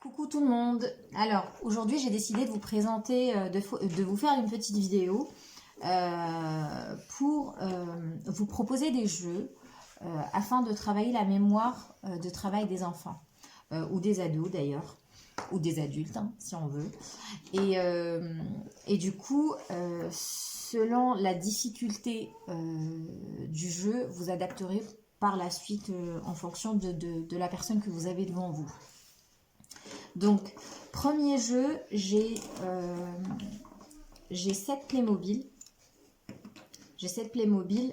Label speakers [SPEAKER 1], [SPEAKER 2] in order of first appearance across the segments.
[SPEAKER 1] Coucou tout le monde. Alors aujourd'hui j'ai décidé de vous présenter, de vous faire une petite vidéo pour vous proposer des jeux afin de travailler la mémoire de travail des enfants ou des ados d'ailleurs, ou des adultes hein, si on veut. Et du coup, selon la difficulté du jeu, vous adapterez par la suite en fonction de la personne que vous avez devant vous. Donc, premier jeu, j'ai 7 Playmobil. J'ai 7 Playmobil.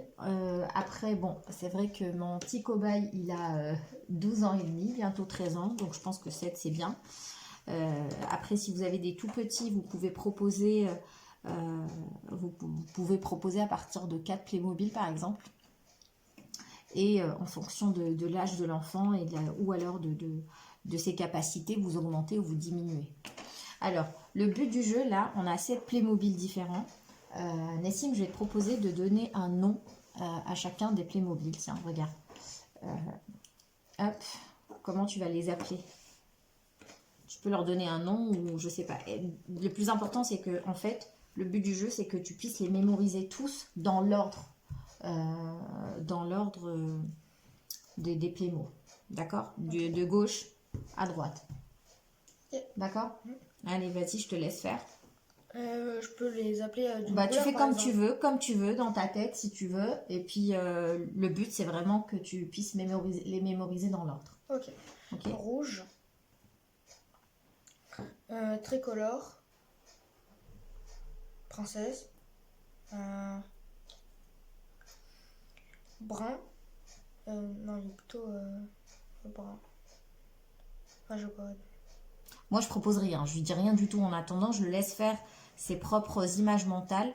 [SPEAKER 1] Après, bon, c'est vrai que mon petit cobaye, il a 12 ans et demi, bientôt 13 ans. Donc, je pense que 7, c'est bien. Après, si vous avez des tout petits, vous pouvez proposer, à partir de 4 Playmobil, par exemple. Et en fonction de l'âge de l'enfant ou alors de ses capacités, vous augmentez ou vous diminuez. Alors, le but du jeu, là, on a 7 Playmobil différents. Nessim, je vais te proposer de donner un nom à chacun des Playmobil. Tiens, regarde. Hop, comment tu vas les appeler? Tu peux leur donner un nom ou je sais pas. Et le plus important, c'est que, en fait, le but du jeu, c'est que tu puisses les mémoriser tous dans l'ordre. Des Playmo. D'accord? De gauche à droite. D'accord? Allez, vas-y, je te laisse faire.
[SPEAKER 2] Je peux les appeler d'une
[SPEAKER 1] tu
[SPEAKER 2] couleur,
[SPEAKER 1] fais
[SPEAKER 2] par
[SPEAKER 1] comme tu veux, dans ta tête, si tu veux. Et puis, le but, c'est vraiment que tu puisses les mémoriser dans l'ordre.
[SPEAKER 2] Ok. Rouge. Tricolore. Princesse. Brun. Non, il est plutôt brun. Enfin, je sais pas.
[SPEAKER 1] Moi, je propose rien. Je lui dis rien du tout en attendant. Je le laisse faire ses propres images mentales,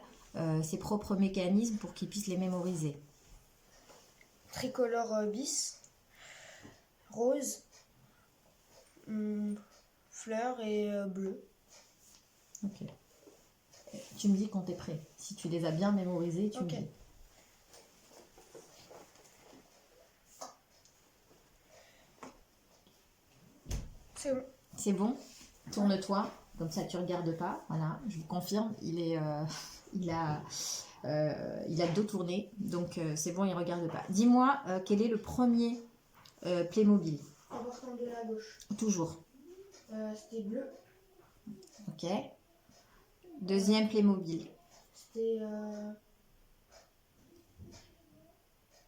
[SPEAKER 1] ses propres mécanismes pour qu'il puisse les mémoriser.
[SPEAKER 2] Tricolore bis. Rose. Fleur et bleu.
[SPEAKER 1] Ok. Tu me dis quand tu es prêt. Si tu les as bien mémorisés, tu me dis.
[SPEAKER 2] C'est bon.
[SPEAKER 1] C'est bon. Tourne-toi. Comme ça, tu ne regardes pas. Voilà, je vous confirme. Il a le dos tourné. Donc, c'est bon, il ne regarde pas. Dis-moi, quel est le premier Playmobil?
[SPEAKER 2] Important de la gauche.
[SPEAKER 1] Toujours.
[SPEAKER 2] C'était bleu.
[SPEAKER 1] Ok. Deuxième Playmobil.
[SPEAKER 2] C'était...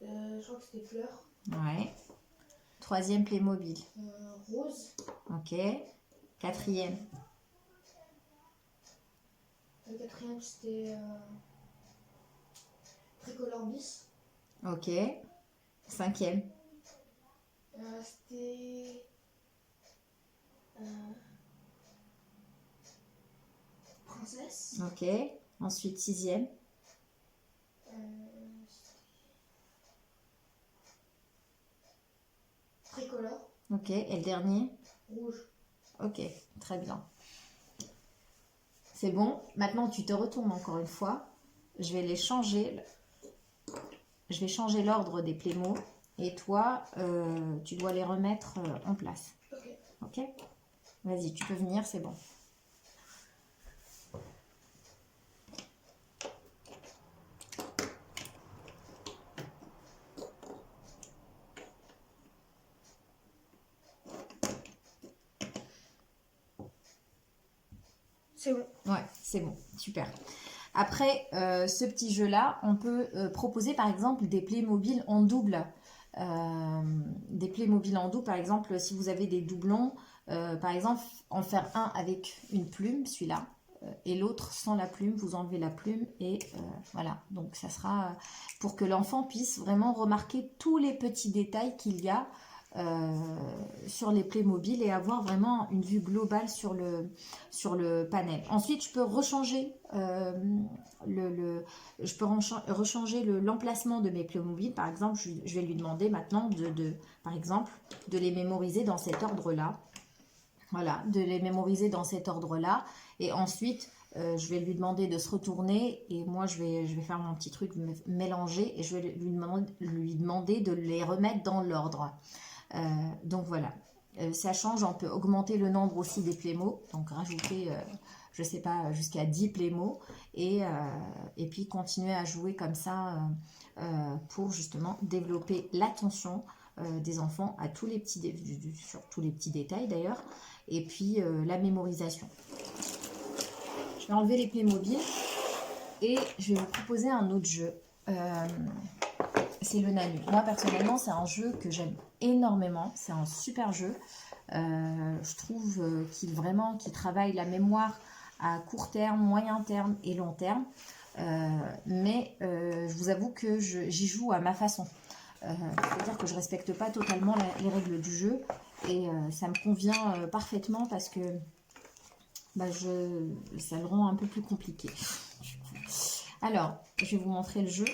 [SPEAKER 2] je crois que c'était fleur.
[SPEAKER 1] Ouais. Troisième Playmobil.
[SPEAKER 2] Rose.
[SPEAKER 1] Ok. Quatrième.
[SPEAKER 2] Le quatrième, c'était tricolore bis.
[SPEAKER 1] Ok. Cinquième.
[SPEAKER 2] C'était princesse.
[SPEAKER 1] Ok. Ensuite, sixième.
[SPEAKER 2] Tricolore.
[SPEAKER 1] Ok. Et le dernier?
[SPEAKER 2] Rouge.
[SPEAKER 1] Ok. Très bien. C'est bon. Maintenant, tu te retournes encore une fois. Je vais les changer. Je vais changer l'ordre des Playmo. Et toi, tu dois les remettre en place. Ok? Vas-y, tu peux venir, c'est bon.
[SPEAKER 2] C'est bon.
[SPEAKER 1] Ouais, c'est bon. Super. Après ce petit jeu-là, on peut proposer par exemple des Playmobil en double. Des Playmobil en double, par exemple, si vous avez des doublons, par exemple, en faire un avec une plume, celui-là, et l'autre sans la plume, vous enlevez la plume et voilà. Donc ça sera pour que l'enfant puisse vraiment remarquer tous les petits détails qu'il y a sur les Playmobil et avoir vraiment une vue globale sur le panel. Ensuite, je peux rechanger rechanger l'emplacement de mes Playmobil. Par exemple, je vais lui demander maintenant par exemple, de les mémoriser dans cet ordre-là. Voilà, de les mémoriser dans cet ordre-là. Et ensuite, je vais lui demander de se retourner et moi, je vais faire mon petit truc, mélanger et je vais lui demander de les remettre dans l'ordre. Donc voilà. ça change, on peut augmenter le nombre aussi des plémos, donc rajouter, je sais pas, jusqu'à 10 plémos, et puis continuer à jouer comme ça pour justement développer l'attention des enfants à tous les petits sur tous les petits détails d'ailleurs, et puis la mémorisation. Je vais enlever les Playmobil et je vais vous proposer un autre jeu. C'est le Nanu. Moi personnellement c'est un jeu que j'aime énormément, c'est un super jeu. Je trouve qu'il travaille la mémoire à court terme, moyen terme et long terme. Mais je vous avoue que j'y joue à ma façon. C'est-à-dire que je ne respecte pas totalement les règles du jeu et ça me convient parfaitement parce que ça le rend un peu plus compliqué. Alors, je vais vous montrer le jeu.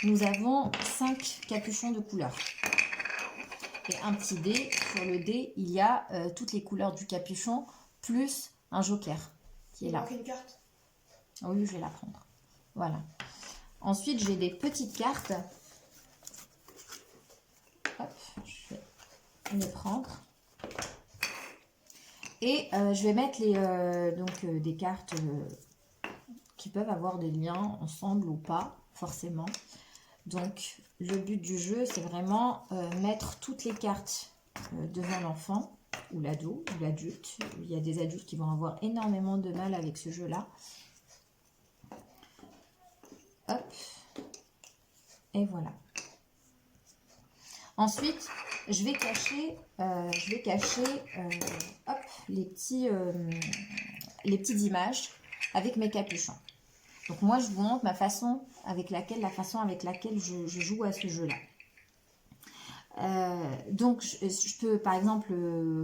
[SPEAKER 1] Nous avons 5 capuchons de couleurs et un petit dé. Sur le dé, il y a toutes les couleurs du capuchon plus un joker qui est là.
[SPEAKER 2] Il manque une carte.
[SPEAKER 1] Oui, je vais la prendre. Voilà. Ensuite, j'ai des petites cartes. Hop, je vais les prendre. Et je vais mettre des cartes qui peuvent avoir des liens ensemble ou pas, forcément. Donc, le but du jeu, c'est vraiment mettre toutes les cartes devant l'enfant, ou l'ado, ou l'adulte. Il y a des adultes qui vont avoir énormément de mal avec ce jeu-là. Hop. Et voilà. Ensuite, je vais cacher hop, les petites images avec mes capuchons. Donc moi, je vous montre la façon avec laquelle je joue à ce jeu-là. Donc, je peux par exemple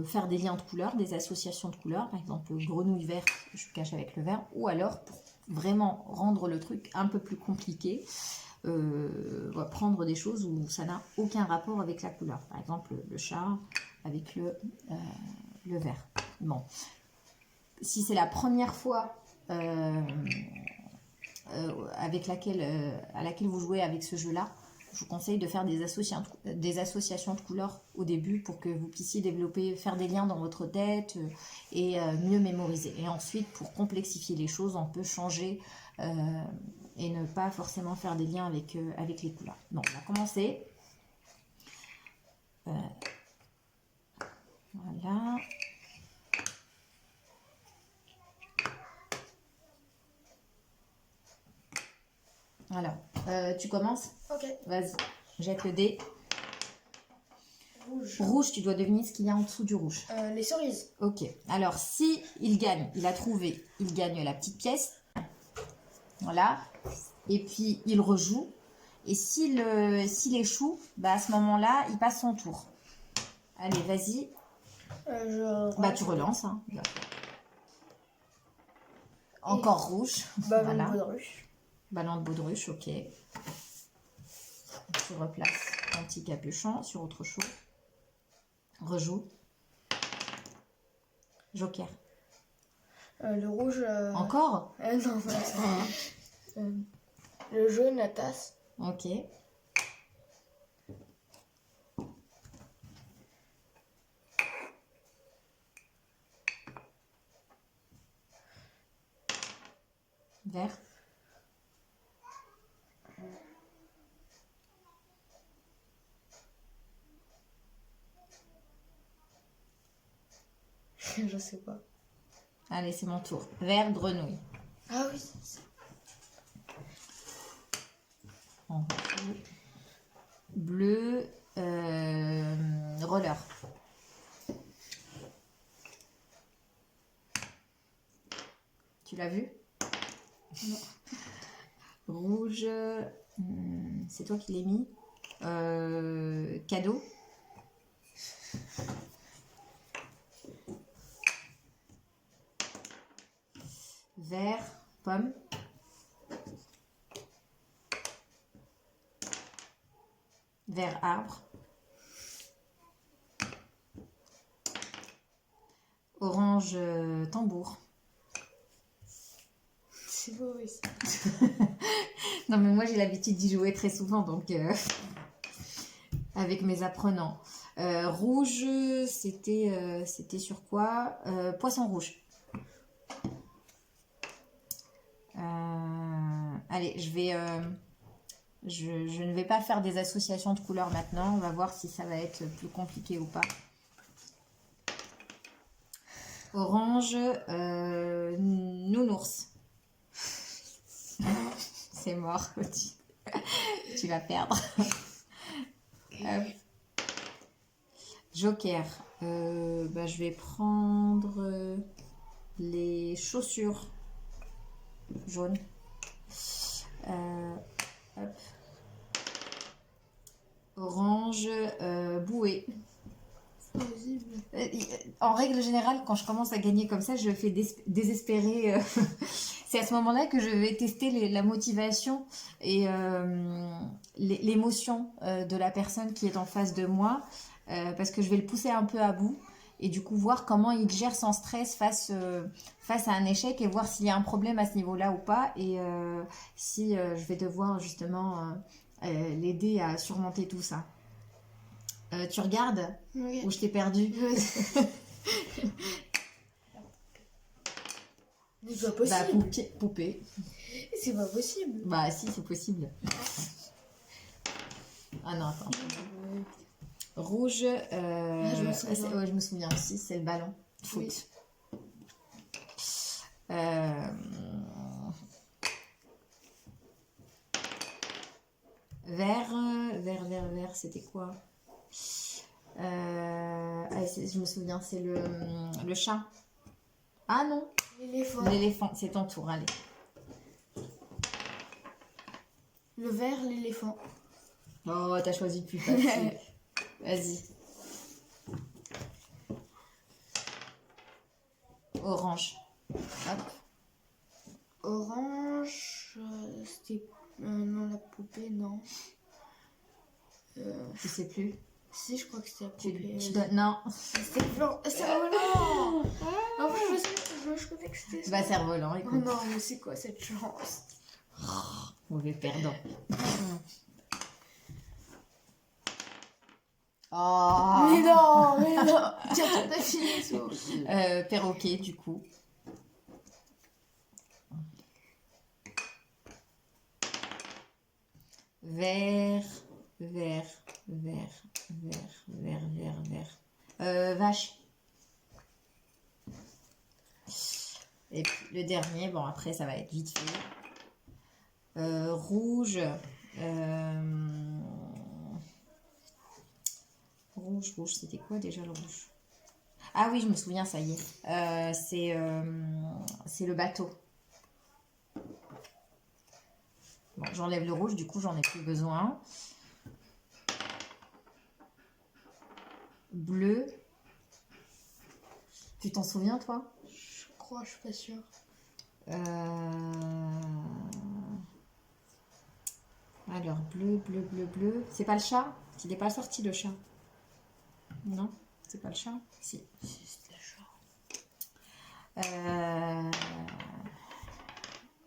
[SPEAKER 1] faire des liens de couleurs, des associations de couleurs. Par exemple, grenouille verte, je cache avec le vert. Ou alors, pour vraiment rendre le truc un peu plus compliqué, on va prendre des choses où ça n'a aucun rapport avec la couleur. Par exemple, le chat avec le vert. Bon. Si c'est la première fois à laquelle vous jouez avec ce jeu-là, je vous conseille de faire des associations de couleurs au début pour que vous puissiez faire des liens dans votre tête et mieux mémoriser. Et ensuite, pour complexifier les choses, on peut changer et ne pas forcément faire des liens avec les couleurs. Donc, on va commencer. Voilà. Alors, tu commences?
[SPEAKER 2] Ok.
[SPEAKER 1] Vas-y, jette le dé.
[SPEAKER 2] Rouge.
[SPEAKER 1] Rouge, tu dois deviner ce qu'il y a en dessous du rouge.
[SPEAKER 2] Les cerises.
[SPEAKER 1] Ok, alors si il gagne, il a trouvé, il gagne la petite pièce. Voilà. Et puis, il rejoue. Et s'il échoue, à ce moment-là, il passe son tour. Allez, vas-y. Tu relances. Hein. Encore rouge.
[SPEAKER 2] Ballon de baudruche.
[SPEAKER 1] Ballon de baudruche, ok. Tu replaces ton petit capuchon sur autre chose. Rejoue. Joker.
[SPEAKER 2] Le rouge.
[SPEAKER 1] Encore
[SPEAKER 2] Non, le jaune, la tasse.
[SPEAKER 1] Ok. Vert.
[SPEAKER 2] Je sais pas.
[SPEAKER 1] Allez, c'est mon tour. Vert, grenouille.
[SPEAKER 2] Ah oui, c'est ça.
[SPEAKER 1] Bleu, roller. Tu l'as vu? Non. Rouge, c'est toi qui l'as mis. Cadeau. Vert, pomme. Vert, arbre. Orange, tambour.
[SPEAKER 2] C'est beau, oui.
[SPEAKER 1] Non, mais moi, j'ai l'habitude d'y jouer très souvent, donc avec mes apprenants. Rouge, c'était sur quoi? Poisson rouge. Allez, je ne vais pas faire des associations de couleurs maintenant. On va voir si ça va être plus compliqué ou pas. Orange, nounours. C'est mort. Tu vas perdre. Hop. Joker. Je vais prendre les chaussures jaunes. Hop. Orange, bouée. En règle générale, quand je commence à gagner comme ça, je fais désespérer. C'est à ce moment-là que je vais tester la motivation et l'émotion de la personne qui est en face de moi, parce que je vais le pousser un peu à bout et du coup voir comment il gère son stress face à un échec et voir s'il y a un problème à ce niveau-là ou pas et si je vais devoir justement l'aider à surmonter tout ça. Tu regardes
[SPEAKER 2] Oui.
[SPEAKER 1] ou je t'ai perdu?
[SPEAKER 2] C'est pas possible.
[SPEAKER 1] Poupée.
[SPEAKER 2] C'est pas possible.
[SPEAKER 1] Bah si, c'est possible. Ah non, attends. Rouge,
[SPEAKER 2] je me souviens.
[SPEAKER 1] ouais, je me souviens aussi, c'est le ballon de foot.
[SPEAKER 2] Oui.
[SPEAKER 1] Vert, c'était quoi? Je me souviens, c'est le chat. Ah non,
[SPEAKER 2] L'éléphant.
[SPEAKER 1] l'éléphant, c'est ton tour, allez.
[SPEAKER 2] Le vert, l'éléphant.
[SPEAKER 1] Oh, t'as choisi le plus facile. Vas-y. Orange. Hop.
[SPEAKER 2] Orange, c'était... non, la poupée, non.
[SPEAKER 1] Tu sais plus.
[SPEAKER 2] Si, je crois que c'était la poupée.
[SPEAKER 1] Tu donnes... Non.
[SPEAKER 2] C'était blanc. Cerf-volant. En fait, je connais que c'était ça.
[SPEAKER 1] Bah, cerf-volant,
[SPEAKER 2] Oh
[SPEAKER 1] écoute.
[SPEAKER 2] non, mais c'est quoi cette chance?
[SPEAKER 1] Mauvais perdant. Oh.
[SPEAKER 2] Mais non. Tiens, t'as fini, ça.
[SPEAKER 1] Perroquet, du coup. Vert. Vache. Et puis le dernier, bon après ça va être vite fait. Rouge. Rouge, c'était quoi déjà le rouge? Ah oui, je me souviens, ça y est. C'est le bateau. Bon, j'enlève le rouge, du coup j'en ai plus besoin. Bleu. Tu t'en souviens toi?
[SPEAKER 2] Je crois, je suis pas sûre.
[SPEAKER 1] Alors, bleu. C'est pas le chat? Il n'est pas sorti le chat? Non, c'est pas le chat? Si.
[SPEAKER 2] C'était le chat.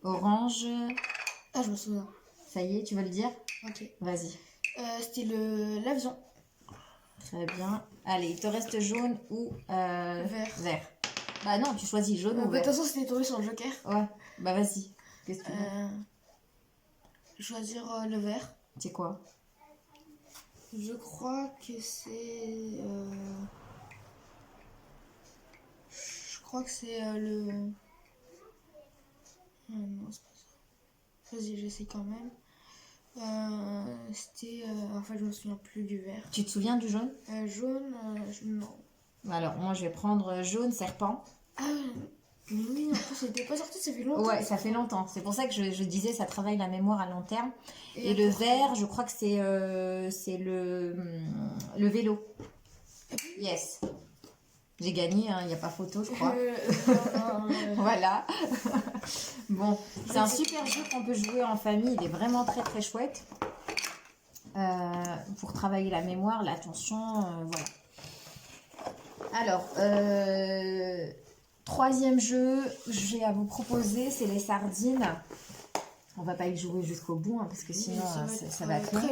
[SPEAKER 1] Orange.
[SPEAKER 2] Ah, je me souviens.
[SPEAKER 1] Ça y est, tu vas le dire?
[SPEAKER 2] Ok.
[SPEAKER 1] Vas-y.
[SPEAKER 2] C'était l'avion.
[SPEAKER 1] Très bien. Allez, il te reste jaune ou
[SPEAKER 2] Vert.
[SPEAKER 1] Bah non, tu choisis jaune ou
[SPEAKER 2] De
[SPEAKER 1] vert.
[SPEAKER 2] toute façon, c'était tombé sur le joker.
[SPEAKER 1] Ouais, bah vas-y. Qu'est-ce que tu veux?
[SPEAKER 2] Choisir le vert.
[SPEAKER 1] C'est quoi?
[SPEAKER 2] Je crois que c'est... Je crois que c'est le... non, c'est pas ça. Vas-y, j'essaie quand même. C'était... enfin, je me souviens plus du vert.
[SPEAKER 1] Tu te souviens du jaune?
[SPEAKER 2] Jaune, non.
[SPEAKER 1] Alors, moi, je vais prendre jaune serpent.
[SPEAKER 2] Ah, mais oui, en plus, c'était pas sorti, ça fait longtemps.
[SPEAKER 1] Ouais, ça fait longtemps. C'est pour ça que je disais, ça travaille la mémoire à long terme. Et le vert, je crois que c'est le vélo. Yes. J'ai gagné, il n'y a pas photo, je crois. Voilà. Bon, c'est un super jeu qu'on peut jouer en famille. Il est vraiment très très chouette. Pour travailler la mémoire, l'attention, voilà. Alors, troisième jeu que j'ai à vous proposer, c'est les sardines. On va pas y jouer jusqu'au bout, parce que sinon ça va être long.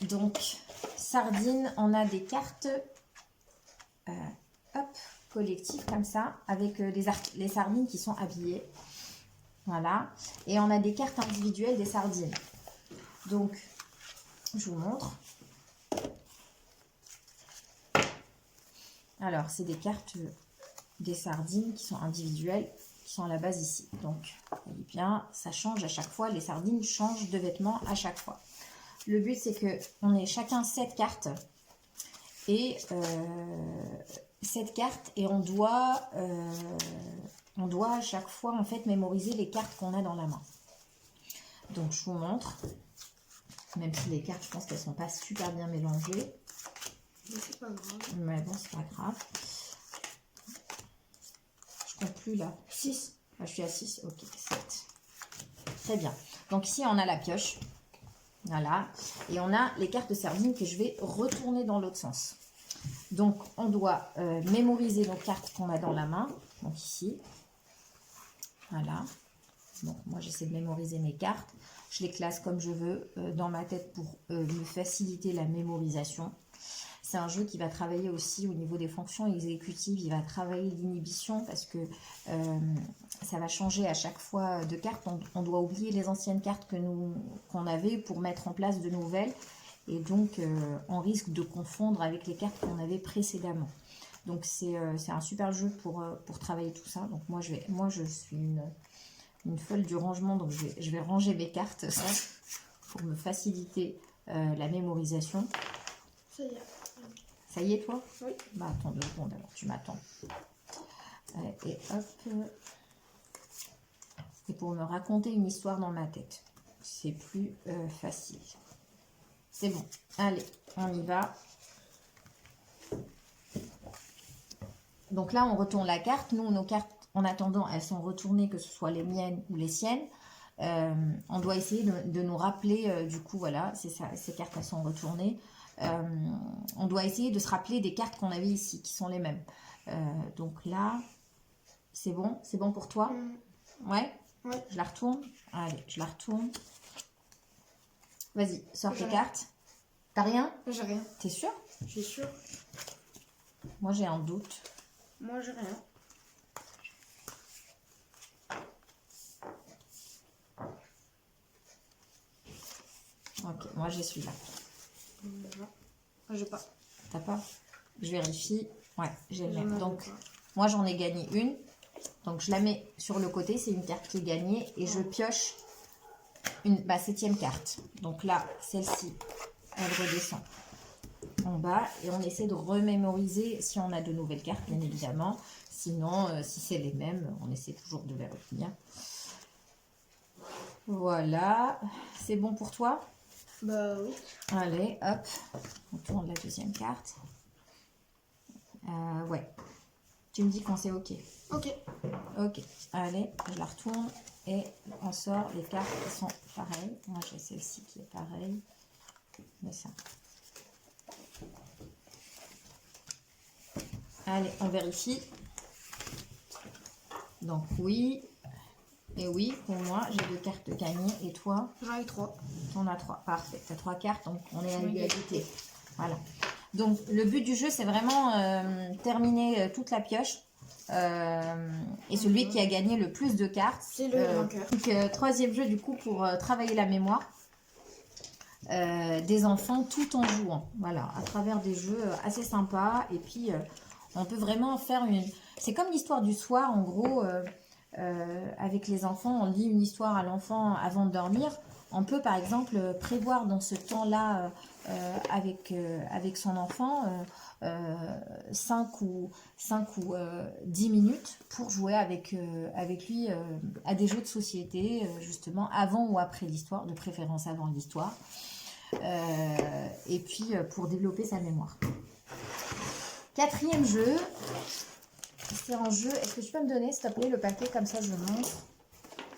[SPEAKER 1] Donc, sardines, on a des cartes hop, collectives comme ça, avec les sardines qui sont habillées. Voilà. Et on a des cartes individuelles des sardines. Donc, je vous montre. Alors, c'est des cartes des sardines qui sont individuelles, qui sont à la base ici. Donc, vous voyez bien, ça change à chaque fois. Les sardines changent de vêtements à chaque fois. Le but, c'est qu'on ait chacun 7 cartes. Et 7 cartes. Et on doit à chaque fois, en fait, mémoriser les cartes qu'on a dans la main. Donc, je vous montre. Même si les cartes, je pense qu'elles ne sont pas super bien mélangées.
[SPEAKER 2] Mais c'est pas grave.
[SPEAKER 1] Mais bon, c'est pas grave. Je compte plus là. 6. Ah, je suis à 6. Ok, 7. Très bien. Donc ici, on a la pioche. Voilà. Et on a les cartes sardines que je vais retourner dans l'autre sens. Donc, on doit mémoriser nos cartes qu'on a dans la main. Donc ici. Voilà. Donc, moi, j'essaie de mémoriser mes cartes. Je les classe comme je veux dans ma tête pour me faciliter la mémorisation. C'est un jeu qui va travailler aussi au niveau des fonctions exécutives. Il va travailler l'inhibition parce que ça va changer à chaque fois de carte. On doit oublier les anciennes cartes qu'on avait pour mettre en place de nouvelles. Et donc, on risque de confondre avec les cartes qu'on avait précédemment. Donc, c'est un super jeu pour travailler tout ça. Donc, moi, je suis une folle du rangement. Donc, je vais ranger mes cartes pour me faciliter la mémorisation.
[SPEAKER 2] Ça y est.
[SPEAKER 1] Ça y est, toi?
[SPEAKER 2] Oui.
[SPEAKER 1] Bah, attends 2 secondes, alors tu m'attends. Et hop. C'est pour me raconter une histoire dans ma tête. C'est plus facile. C'est bon. Allez, on y va. Donc là, on retourne la carte. Nous, nos cartes, en attendant, elles sont retournées, que ce soit les miennes ou les siennes. On doit essayer de nous rappeler, du coup, voilà, c'est ça, ces cartes, elles sont retournées. On doit essayer de se rappeler des cartes qu'on avait ici, qui sont les mêmes. Donc là, c'est bon pour toi? Ouais?
[SPEAKER 2] Ouais.
[SPEAKER 1] Je la retourne? Allez, je la retourne. Vas-y, sors tes cartes. T'as rien?
[SPEAKER 2] J'ai rien.
[SPEAKER 1] T'es sûr?
[SPEAKER 2] Je suis sûre.
[SPEAKER 1] Moi, j'ai un doute.
[SPEAKER 2] Moi, j'ai rien.
[SPEAKER 1] Ok, moi, j'ai celui-là.
[SPEAKER 2] Non, j'ai pas.
[SPEAKER 1] T'as pas? Je vérifie. Ouais, j'ai le même.
[SPEAKER 2] J'en ai
[SPEAKER 1] Donc,
[SPEAKER 2] pas.
[SPEAKER 1] moi, j'en ai gagné une. Donc, je la mets sur le côté. C'est une carte qui est gagnée. Et je pioche une 7e carte. Donc là, celle-ci, elle redescend en bas. Et on essaie de remémoriser si on a de nouvelles cartes, bien évidemment. Sinon, si c'est les mêmes, on essaie toujours de les retenir. Voilà. C'est bon pour toi?
[SPEAKER 2] Bah oui.
[SPEAKER 1] Allez, hop. On tourne la deuxième carte. Ouais. Tu me dis quand c'est ok.
[SPEAKER 2] Ok.
[SPEAKER 1] Ok. Allez, je la retourne et on sort les cartes qui sont pareilles. Moi, j'ai celle-ci qui est pareille. Mais ça. Allez, on vérifie. Donc, oui. Et oui, pour moi, j'ai 2 cartes gagnées. Et toi?
[SPEAKER 2] J'en ai 3.
[SPEAKER 1] On a 3. Parfait. Tu as 3 cartes, donc on est à égalité. Voilà. Donc, le but du jeu, c'est vraiment terminer toute la pioche. Et celui qui a gagné le plus de cartes.
[SPEAKER 2] C'est le vainqueur.
[SPEAKER 1] Donc, 3e jeu, du coup, pour travailler la mémoire des enfants tout en jouant. Voilà, à travers des jeux assez sympas. Et puis, on peut vraiment faire une... C'est comme l'histoire du soir, en gros... avec les enfants, on lit une histoire à l'enfant avant de dormir. On peut par exemple prévoir dans ce temps-là avec son enfant 5 ou 10 minutes pour jouer avec lui à des jeux de société, justement avant ou après l'histoire, de préférence avant l'histoire, et puis pour développer sa mémoire. 4e jeu. C'est un jeu. Est-ce que tu peux me donner, s'il te plaît, le paquet comme ça je le montre?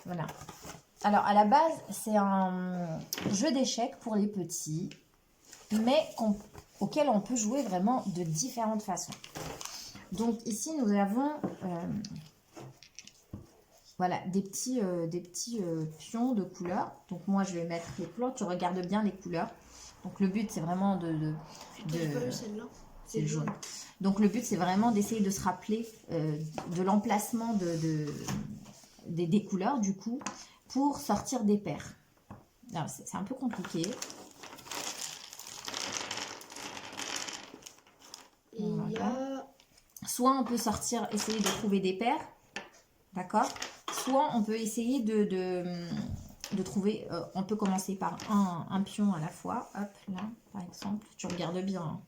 [SPEAKER 1] Voilà. Alors, à la base, c'est un jeu d'échecs pour les petits, mais auquel on peut jouer vraiment de différentes façons. Donc, ici, nous avons voilà, des petits pions de couleurs. Donc, moi, je vais mettre les plans. Tu regardes bien les couleurs. Donc le but c'est vraiment
[SPEAKER 2] J'ai pas vu celle-là.
[SPEAKER 1] c'est le jaune. Donc le but c'est vraiment d'essayer de se rappeler de l'emplacement des couleurs du coup pour sortir des paires. Alors c'est un peu compliqué.
[SPEAKER 2] Et il y a...
[SPEAKER 1] Soit on peut sortir, essayer de trouver des paires, d'accord? Soit on peut essayer de trouver, on peut commencer par un pion à la fois. Hop, là, par exemple. Tu regardes bien. Hein.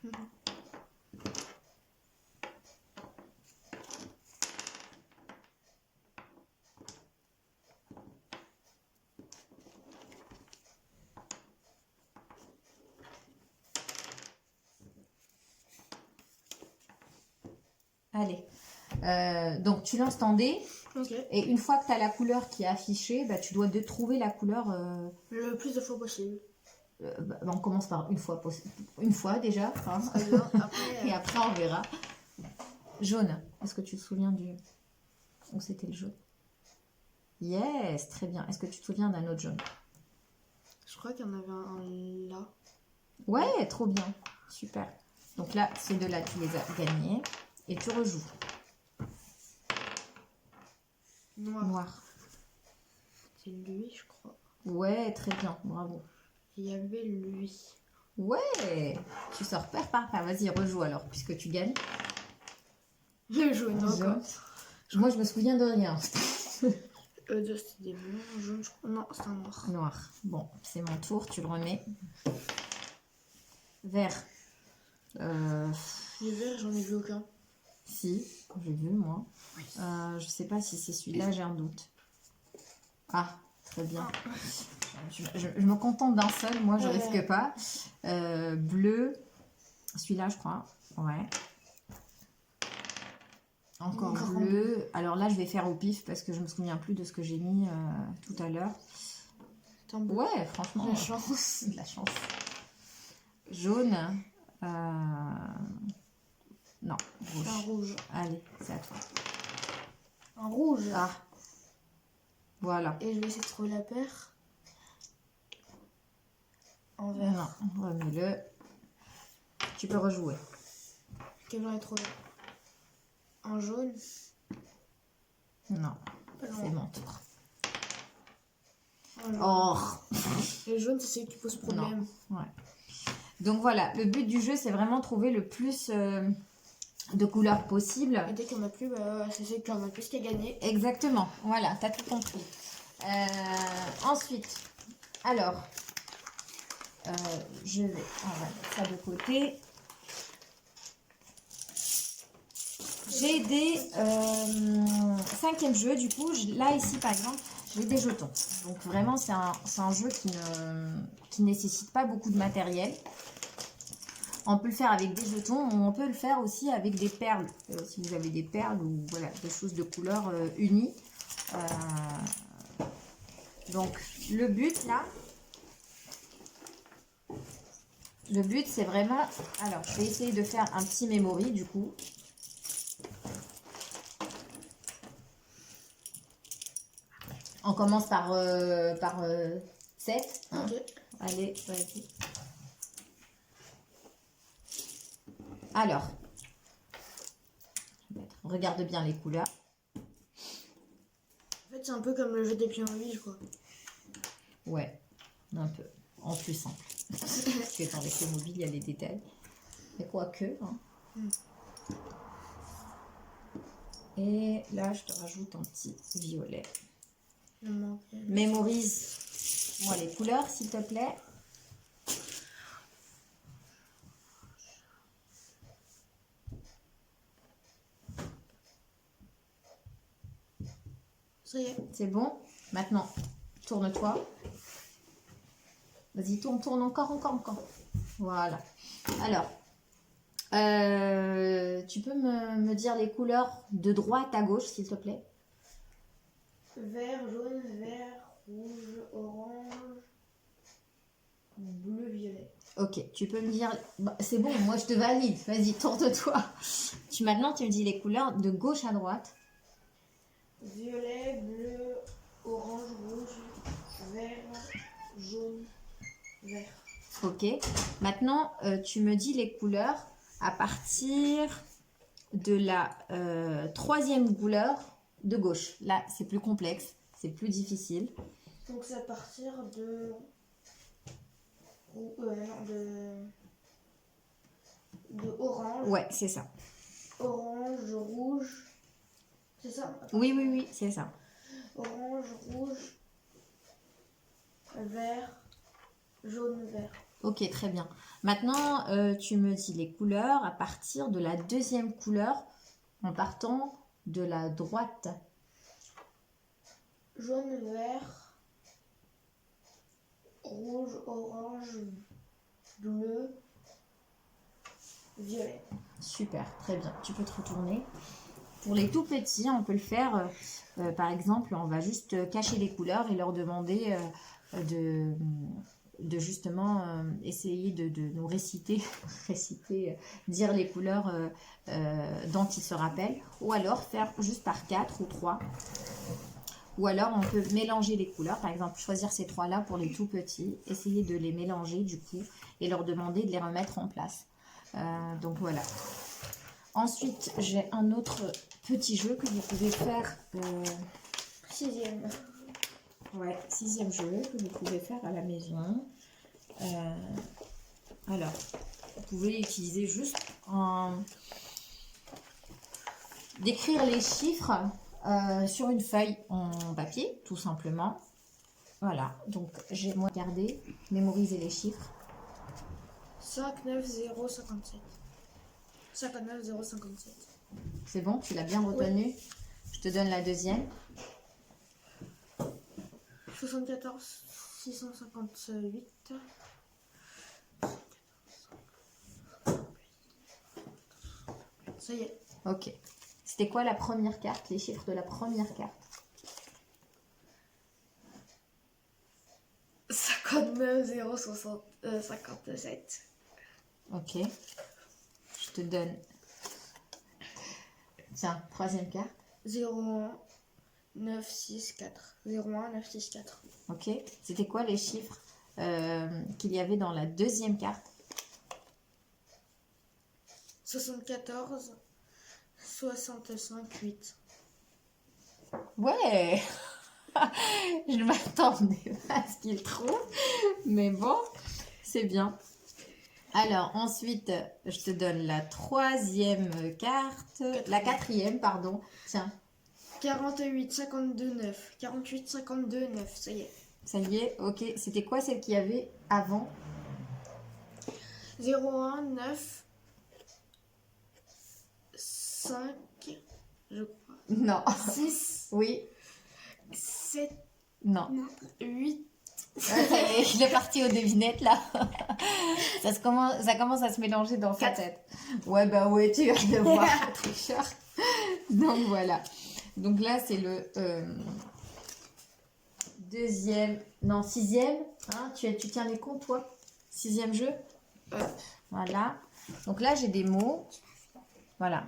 [SPEAKER 1] Allez. Donc, tu lances ton dé.
[SPEAKER 2] Okay.
[SPEAKER 1] Et une fois que tu as la couleur qui est affichée, bah, tu dois trouver la couleur...
[SPEAKER 2] le plus de fois possible.
[SPEAKER 1] On commence par une fois déjà. Hein.
[SPEAKER 2] Après,
[SPEAKER 1] et après, on verra. Jaune. Est-ce que tu te souviens du... Où c'était le jaune? Yes, très bien. Est-ce que tu te souviens d'un autre jaune?
[SPEAKER 2] Je crois qu'il y en avait un là.
[SPEAKER 1] Ouais, trop bien. Super. Donc là, ces deux-là, tu les as gagnés. Et tu rejoues. Noir.
[SPEAKER 2] C'est lui, je crois.
[SPEAKER 1] Ouais, très bien. Bravo.
[SPEAKER 2] Il y avait lui.
[SPEAKER 1] Ouais. Tu sors paire par paire. Vas-y, rejoue alors, puisque tu gagnes.
[SPEAKER 2] Le jaune encore.
[SPEAKER 1] Moi, je me souviens de rien.
[SPEAKER 2] C'était des blancs, jaunes, je crois. Non, c'est un noir.
[SPEAKER 1] Noir. Bon, c'est mon tour. Tu le remets. Vert.
[SPEAKER 2] Les verts, j'en ai vu aucun.
[SPEAKER 1] Si, j'ai vu moi.
[SPEAKER 2] Oui.
[SPEAKER 1] Je sais pas si c'est celui-là, j'ai un doute. Ah, très bien. Je me contente d'un seul, moi je risque pas. Bleu, celui-là je crois. Ouais. Encore bleu. Alors là je vais faire au pif parce que je me souviens plus de ce que j'ai mis tout à l'heure. Ouais, franchement.
[SPEAKER 2] La chance.
[SPEAKER 1] De la chance. Jaune. Non, rouge.
[SPEAKER 2] Un rouge.
[SPEAKER 1] Allez, c'est à toi.
[SPEAKER 2] Un rouge.
[SPEAKER 1] Ah. Voilà.
[SPEAKER 2] Et je vais essayer de trouver la paire. En vert.
[SPEAKER 1] Non, remets-le. Tu peux rejouer.
[SPEAKER 2] Quel j'en ai trouvé? Un jaune.
[SPEAKER 1] Non, c'est mon tour.
[SPEAKER 2] Oh. Le jaune, c'est celui qui pose problème.
[SPEAKER 1] Non. Ouais. Donc voilà, le but du jeu, c'est vraiment trouver le plus de couleurs possible.
[SPEAKER 2] Et dès qu'il n'y en a plus, bah, c'est celui qui en a plus qui a gagné.
[SPEAKER 1] Exactement, voilà, t'as tout compris. Ensuite, alors, on va mettre ça de côté. J'ai des cinquième jeu, du coup, là ici par exemple, j'ai des jetons. Donc vraiment, c'est un jeu qui nécessite pas beaucoup de matériel. On peut le faire avec des jetons, on peut le faire aussi avec des perles. Si vous avez des perles ou voilà, des choses de couleur unies. Donc le but là, c'est vraiment... Alors je vais essayer de faire un petit memory du coup. On commence par 7. Hein.
[SPEAKER 2] Okay.
[SPEAKER 1] Allez, vas-y. Alors, regarde bien les couleurs.
[SPEAKER 2] En fait, c'est un peu comme le jeu des pions en lige, quoi.
[SPEAKER 1] Ouais, un peu. En plus simple. Parce que dans les Playmobil, il y a les détails. Mais quoique. Hein. Et là, je te rajoute un petit violet. Mémorise-moi les couleurs, s'il te plaît.
[SPEAKER 2] Ça y est.
[SPEAKER 1] C'est bon. Maintenant, tourne-toi. Vas-y, tourne encore. Voilà. Alors, tu peux me dire les couleurs de droite à gauche, s'il te plaît?
[SPEAKER 2] Vert, jaune, vert, rouge, orange, bleu, violet.
[SPEAKER 1] Ok, tu peux me dire... Bah, c'est bon, moi je te valide. Vas-y, tourne-toi. Maintenant, tu me dis les couleurs de gauche à droite.
[SPEAKER 2] Violet, bleu, orange, rouge, vert, jaune, vert.
[SPEAKER 1] Ok. Maintenant, tu me dis les couleurs à partir de la troisième couleur de gauche. Là, c'est plus complexe, c'est plus difficile.
[SPEAKER 2] Donc c'est à partir de... non, de orange.
[SPEAKER 1] Ouais, c'est ça.
[SPEAKER 2] Orange, rouge. C'est ça?
[SPEAKER 1] Oui, oui, oui, c'est ça.
[SPEAKER 2] Orange, rouge, vert, jaune, vert.
[SPEAKER 1] Ok, très bien. Maintenant, tu me dis les couleurs à partir de la deuxième couleur en partant de la droite.
[SPEAKER 2] Jaune, vert, rouge, orange, bleu, violet.
[SPEAKER 1] Super, très bien. Tu peux te retourner. Pour les tout petits, on peut le faire, par exemple, on va juste cacher les couleurs et leur demander de justement essayer de nous réciter, dire les couleurs dont ils se rappellent, ou alors faire juste par 4 ou 3. Ou alors on peut mélanger les couleurs, par exemple choisir ces 3-là pour les tout petits, essayer de les mélanger du coup et leur demander de les remettre en place. Donc voilà. Ensuite, j'ai un autre petit jeu que vous pouvez faire.
[SPEAKER 2] Sixième.
[SPEAKER 1] Ouais, 6e jeu que vous pouvez faire à la maison. Alors, vous pouvez utiliser juste d'écrire les chiffres sur une feuille en papier, tout simplement. Voilà, donc j'ai moi gardé, mémoriser les chiffres.
[SPEAKER 2] 59057. 59057.
[SPEAKER 1] C'est bon, tu l'as bien retenu. Oui. Je te donne la deuxième.
[SPEAKER 2] 74 658. Ça y est.
[SPEAKER 1] Ok. C'était quoi la première carte, les chiffres de la première carte?
[SPEAKER 2] 59 057.
[SPEAKER 1] Ok. Je te donne. Tiens, troisième carte.
[SPEAKER 2] 01 964. 01 964.
[SPEAKER 1] Ok. C'était quoi les chiffres qu'il y avait dans la deuxième carte?
[SPEAKER 2] 74 65 8.
[SPEAKER 1] Ouais. Je ne m'attendais pas à ce qu'il trouve. Mais bon, c'est bien. Alors, ensuite, je te donne la troisième carte. La quatrième, pardon. Tiens.
[SPEAKER 2] 48 52 9. 48 52 9. Ça y est.
[SPEAKER 1] Ça y est, ok. C'était quoi celle qu'il y avait avant?
[SPEAKER 2] 01 9 5. Je crois.
[SPEAKER 1] Non.
[SPEAKER 2] 6.
[SPEAKER 1] Oui.
[SPEAKER 2] 7.
[SPEAKER 1] Non.
[SPEAKER 2] 8.
[SPEAKER 1] Ouais, ça y est, il est parti aux devinettes là. Ça commence à se mélanger dans sa tête. Ouais, bah ouais, tu vas devoir, tricheur. Donc voilà. Donc là, c'est le deuxième, non, sixième. Hein, tu tiens les comptes, toi? Sixième jeu. Voilà. Donc là, j'ai des mots. Voilà.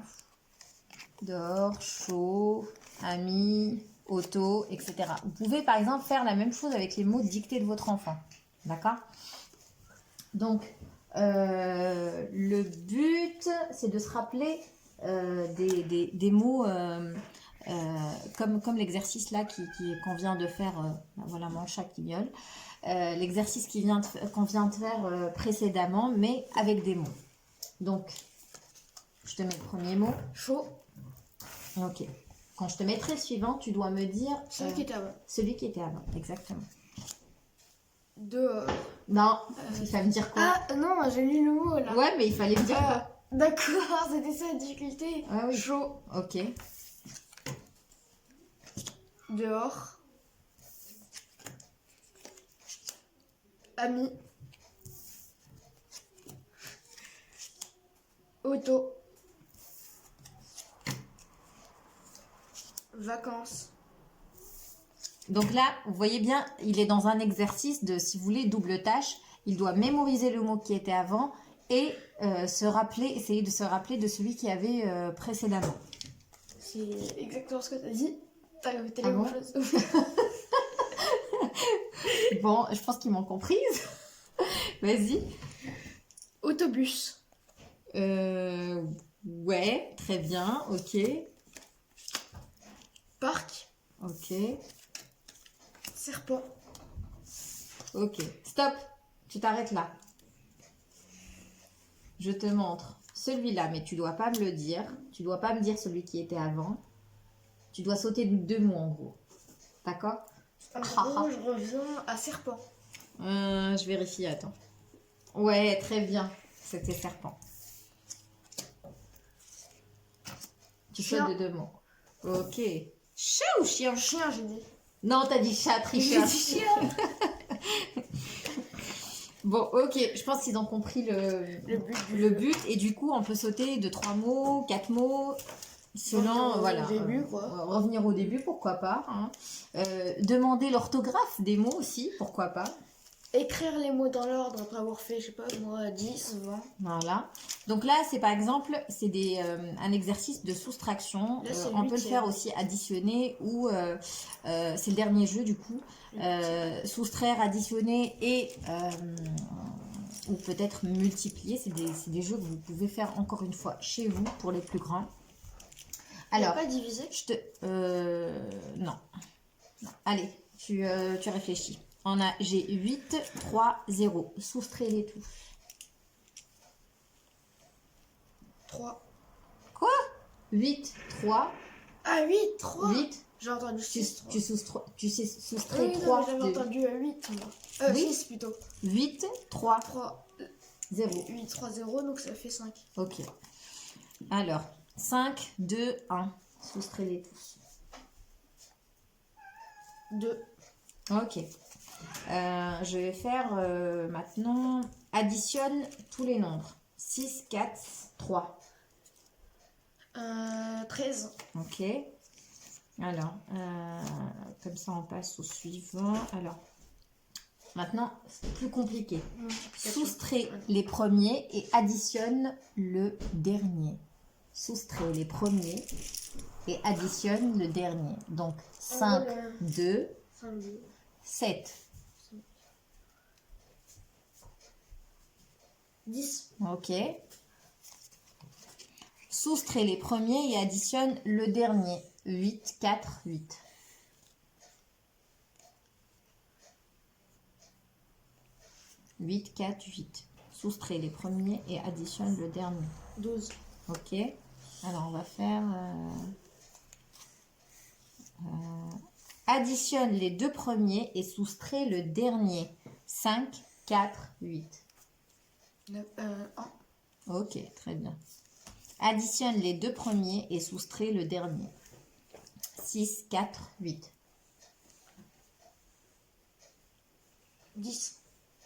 [SPEAKER 1] Dehors, chaud, ami, auto, etc. Vous pouvez par exemple faire la même chose avec les mots dictés de votre enfant. D'accord? Donc, le but, c'est de se rappeler des mots comme l'exercice là qu'on vient de faire. Voilà, mon chat qui miaule. L'exercice qu'on vient de faire précédemment, mais avec des mots. Donc, je te mets le premier mot.
[SPEAKER 2] Chaud.
[SPEAKER 1] Ok. Quand je te mettrai le suivant, tu dois me dire...
[SPEAKER 2] Celui qui était avant.
[SPEAKER 1] Celui qui était avant, exactement.
[SPEAKER 2] Dehors.
[SPEAKER 1] Non, il fallait me dire quoi?
[SPEAKER 2] Ah non, j'ai lu le mot là.
[SPEAKER 1] Ouais, mais il fallait me dire quoi?
[SPEAKER 2] D'accord, c'était ça la difficulté.
[SPEAKER 1] Ah oui.
[SPEAKER 2] Chaud.
[SPEAKER 1] Ok.
[SPEAKER 2] Dehors. Ami. Auto. Vacances.
[SPEAKER 1] Donc là, vous voyez bien, il est dans un exercice de, si vous voulez, double tâche. Il doit mémoriser le mot qui était avant et essayer de se rappeler de celui qui avait précédemment.
[SPEAKER 2] C'est exactement ce que tu as dit. T'as la
[SPEAKER 1] Ah
[SPEAKER 2] même
[SPEAKER 1] bon?
[SPEAKER 2] chose.
[SPEAKER 1] Bon, je pense qu'ils m'ont comprise. Vas-y.
[SPEAKER 2] Autobus.
[SPEAKER 1] Ouais, très bien, ok.
[SPEAKER 2] Parc.
[SPEAKER 1] Ok,
[SPEAKER 2] Serpent.
[SPEAKER 1] ok. Stop, tu t'arrêtes là. Je te montre celui-là, mais tu dois pas me le dire. Tu dois pas me dire celui qui était avant. Tu dois sauter de 2 mots en gros. D'accord?
[SPEAKER 2] En gros, je reviens à serpent.
[SPEAKER 1] Je vérifie, attends. Ouais, très bien. C'était serpent. Tu
[SPEAKER 2] Chien.
[SPEAKER 1] sautes de 2 mots. Ok. Chat ou chien?
[SPEAKER 2] Chien, j'ai dit.
[SPEAKER 1] Non, t'as dit chat, tricheur.
[SPEAKER 2] J'ai dit chien.
[SPEAKER 1] Bon, ok. Je pense qu'ils ont compris le but. Et du coup, on peut sauter de 3 mots, 4 mots. Selon, voilà.
[SPEAKER 2] Au début, quoi.
[SPEAKER 1] Revenir au début, pourquoi pas. Hein. Demander l'orthographe des mots aussi, pourquoi pas.
[SPEAKER 2] Écrire les mots dans l'ordre après avoir fait, je sais pas, moi, 10, 20.
[SPEAKER 1] Voilà. Donc là, c'est par exemple, c'est un exercice de soustraction.
[SPEAKER 2] Là, c'est
[SPEAKER 1] On peut le
[SPEAKER 2] 8e.
[SPEAKER 1] faire aussi additionner ou c'est le dernier jeu du coup. Soustraire, additionner et ou peut-être multiplier. C'est des jeux que vous pouvez faire encore une fois chez vous pour les plus grands. Alors,
[SPEAKER 2] pas divisé.
[SPEAKER 1] non. Non. Allez, tu réfléchis. J'ai 8, 3, 0. Soustrais-les tous.
[SPEAKER 2] 3.
[SPEAKER 1] Quoi? 8, 3,
[SPEAKER 2] Ah, 8, 3.
[SPEAKER 1] 8.
[SPEAKER 2] J'ai entendu 6.
[SPEAKER 1] Tu soustrais
[SPEAKER 2] Oui,
[SPEAKER 1] 3.
[SPEAKER 2] non, j'avais entendu 8, moi.
[SPEAKER 1] Oui.
[SPEAKER 2] 6 plutôt.
[SPEAKER 1] 8, 3,
[SPEAKER 2] 3,
[SPEAKER 1] 0.
[SPEAKER 2] 8, 3, 0, donc ça fait 5.
[SPEAKER 1] Ok. Alors, 5, 2, 1. Soustrais-les tous.
[SPEAKER 2] 2.
[SPEAKER 1] Ok. Je vais faire maintenant, additionne tous les nombres. 6, 4, 3.
[SPEAKER 2] 13.
[SPEAKER 1] Ok. Alors, comme ça, on passe au suivant. Alors, maintenant, c'est plus compliqué. Soustrais les premiers et additionne le dernier. Soustrais les premiers et additionne le dernier. Donc, 5, 2, 7.
[SPEAKER 2] 10.
[SPEAKER 1] Ok. Soustrais les premiers et additionne le dernier. 8, 4, 8. 8, 4, 8. Soustrais les premiers et additionne le dernier.
[SPEAKER 2] 12.
[SPEAKER 1] Ok. Alors, on va faire... additionne les 2 premiers et soustrais le dernier. 5, 4, 8.
[SPEAKER 2] 9, 1.
[SPEAKER 1] Ok, très bien. Additionne les 2 premiers et soustrais le dernier. 6, 4, 8.
[SPEAKER 2] 10.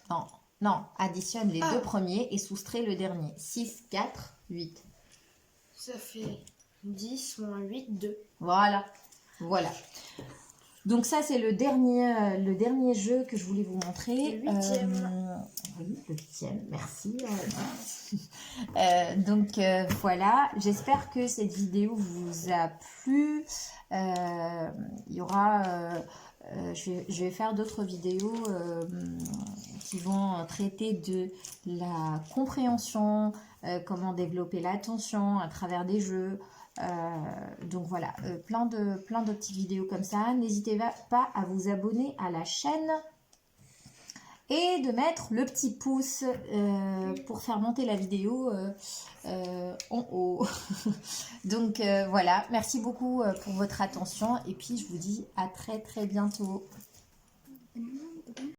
[SPEAKER 1] Non, non, additionne les 2 premiers et soustrais le dernier. 6, 4, 8.
[SPEAKER 2] Ça fait 10 moins 8, 2.
[SPEAKER 1] Voilà, voilà. Donc ça, c'est le dernier jeu que je voulais vous montrer.
[SPEAKER 2] Le 8e.
[SPEAKER 1] Oui, le 8e, merci. Donc voilà, j'espère que cette vidéo vous a plu. Il y aura... je vais faire d'autres vidéos qui vont traiter de la compréhension, comment développer l'attention à travers des jeux. Donc voilà, plein de petites vidéos comme ça. N'hésitez pas à vous abonner à la chaîne et de mettre le petit pouce pour faire monter la vidéo en haut. Donc voilà, merci beaucoup pour votre attention et puis je vous dis à très très bientôt.